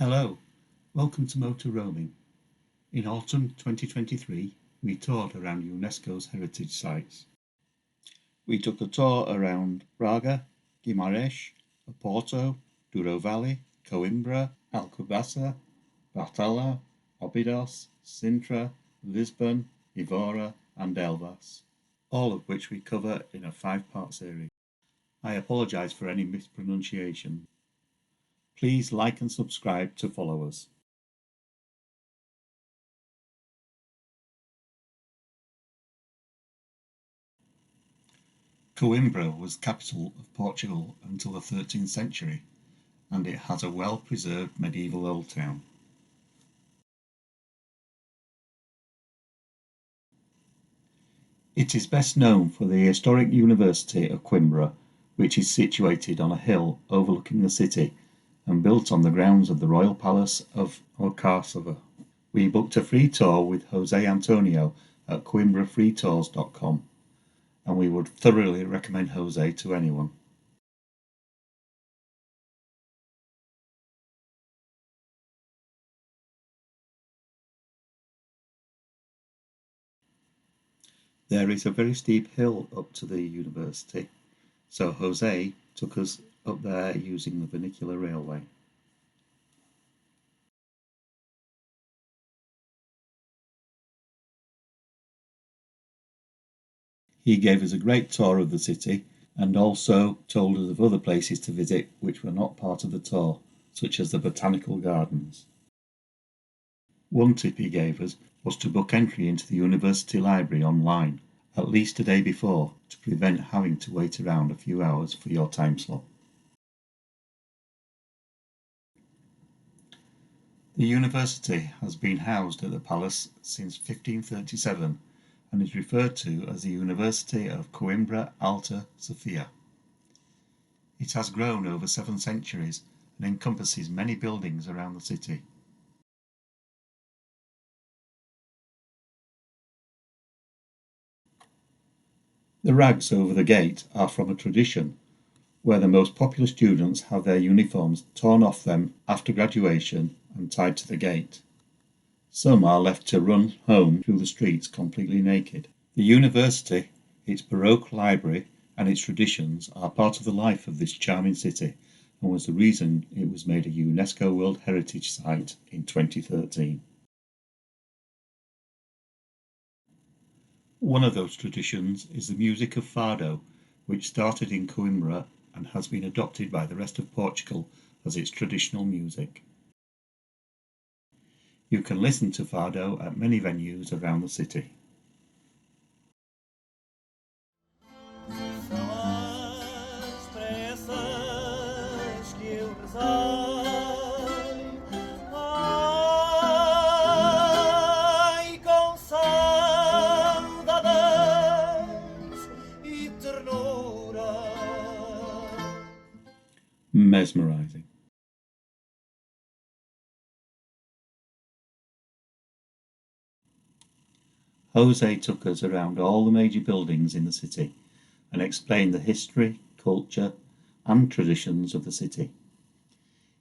Hello, welcome to Motorhome. In autumn 2023, we toured around UNESCO's heritage sites. We took a tour around Braga, Guimarães, Oporto, Douro Valley, Coimbra, Alcobaça, Batalha, Óbidos, Sintra, Lisbon, Évora and Elvas, all of which we cover in a 5-part series. I apologise for any mispronunciation. Please like and subscribe to follow us. Coimbra was capital of Portugal until the 13th century, and it has a well-preserved medieval old town. It is best known for the historic University of Coimbra, which is situated on a hill overlooking the city and built on the grounds of the Royal Palace of Alcobaça. We booked a free tour with Jose Antonio at coimbrafreetours.com, and we would thoroughly recommend Jose to anyone. There is a very steep hill up to the university, so Jose took us up there using the vernacular railway. He gave us a great tour of the city and also told us of other places to visit which were not part of the tour, such as the botanical gardens. One tip he gave us was to book entry into the university library online, at least a day before, to prevent having to wait around a few hours for your time slot. The university has been housed at the palace since 1537 and is referred to as the University of Coimbra Alta Sofia. It has grown over 7 centuries and encompasses many buildings around the city. The rags over the gate are from a tradition where the most popular students have their uniforms torn off them after graduation and tied to the gate. Some are left to run home through the streets completely naked. The university, its Baroque library and its traditions are part of the life of this charming city and was the reason it was made a UNESCO World Heritage Site in 2013. One of those traditions is the music of Fado, which started in Coimbra and has been adopted by the rest of Portugal as its traditional music. You can listen to Fado at many venues around the city. Mesmerizing. Jose took us around all the major buildings in the city and explained the history, culture and traditions of the city.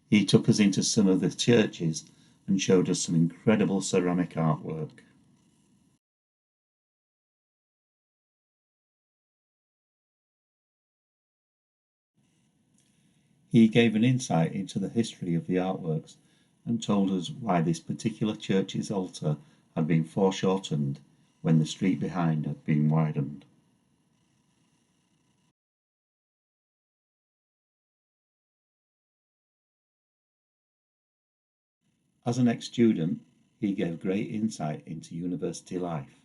He took us into some of the churches and showed us some incredible ceramic artwork. He gave an insight into the history of the artworks and told us why this particular church's altar had been foreshortened when the street behind had been widened. As an ex-student, he gave great insight into university life.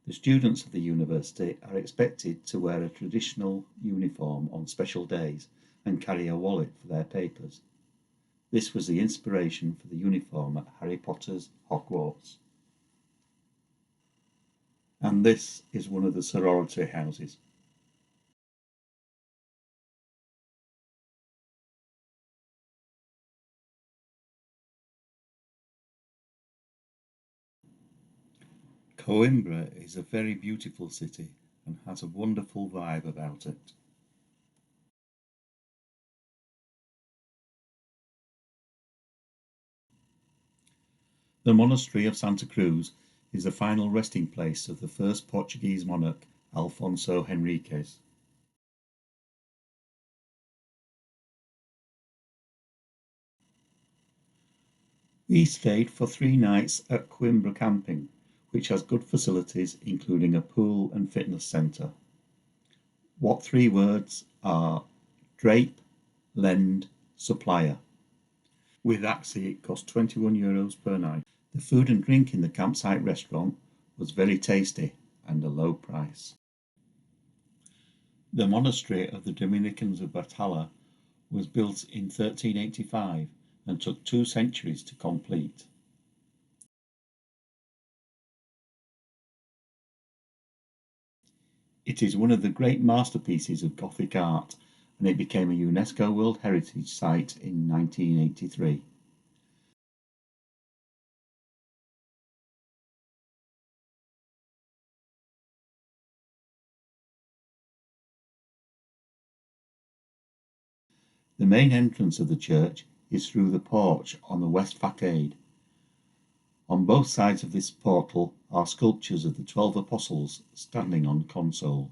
The students of the university are expected to wear a traditional uniform on special days and carry a wallet for their papers. This was the inspiration for the uniform at Harry Potter's Hogwarts. And this is one of the sorority houses. Coimbra is a very beautiful city and has a wonderful vibe about it. The Monastery of Santa Cruz is the final resting place of the first Portuguese monarch, Alfonso Henriques. We stayed for 3 nights at Coimbra Camping, which has good facilities including a pool and fitness centre. What 3 words are drape, lend, supplier. With Axi it cost €21 per night. The food and drink in the campsite restaurant was very tasty and a low price. The Monastery of the Dominicans of Batalha was built in 1385 and took 2 centuries to complete. It is one of the great masterpieces of Gothic art, and it became a UNESCO World Heritage Site in 1983. The main entrance of the church is through the porch on the west facade. On both sides of this portal are sculptures of the 12 apostles standing on consoles.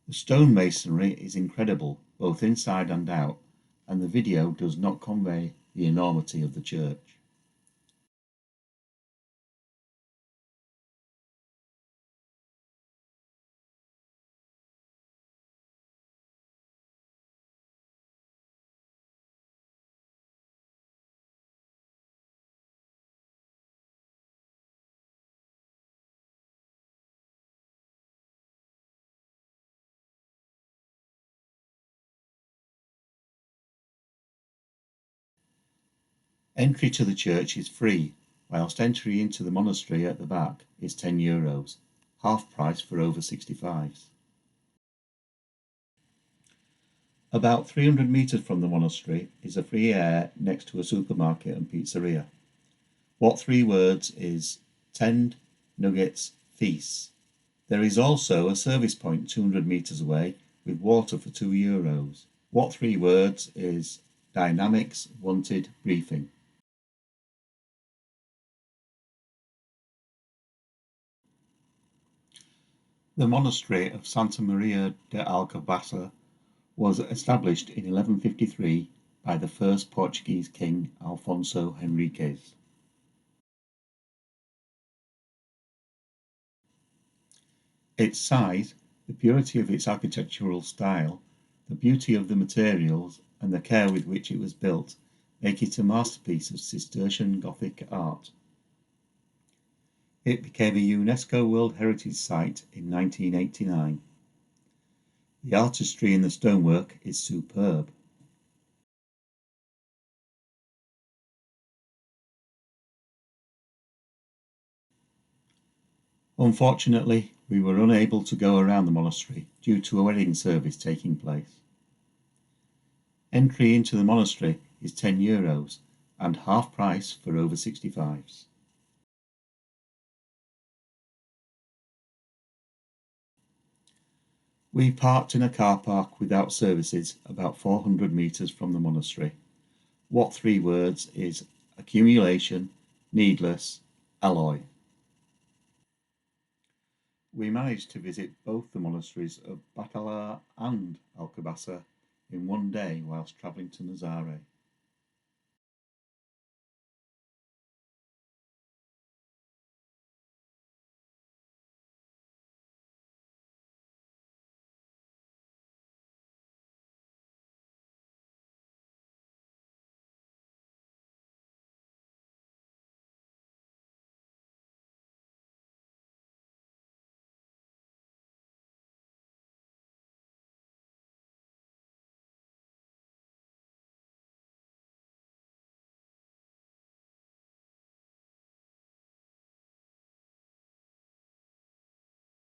The stonemasonry is incredible, both inside and out, and the video does not convey the enormity of the church. Entry to the church is free, whilst entry into the monastery at the back is €10, half price for over 65s. About 300 metres from the monastery is a free Aire next to a supermarket and pizzeria. What 3 words is tend, nuggets, feast. There is also a service point 200 metres away with water for €2. What 3 words is dynamics, wanted, briefing. The monastery of Santa Maria de Alcobaça was established in 1153 by the first Portuguese king Alfonso Henriques. Its size, the purity of its architectural style, the beauty of the materials, and the care with which it was built make it a masterpiece of Cistercian Gothic art. It became a UNESCO World Heritage Site in 1989. The artistry in the stonework is superb. Unfortunately, we were unable to go around the monastery due to a wedding service taking place. Entry into the monastery is €10 and half price for over 65s. We parked in a car park without services about 400 metres from the monastery. What 3 words is accumulation, needless, alloy. We managed to visit both the monasteries of Batalha and Alcobaça in one day whilst travelling to Nazaré.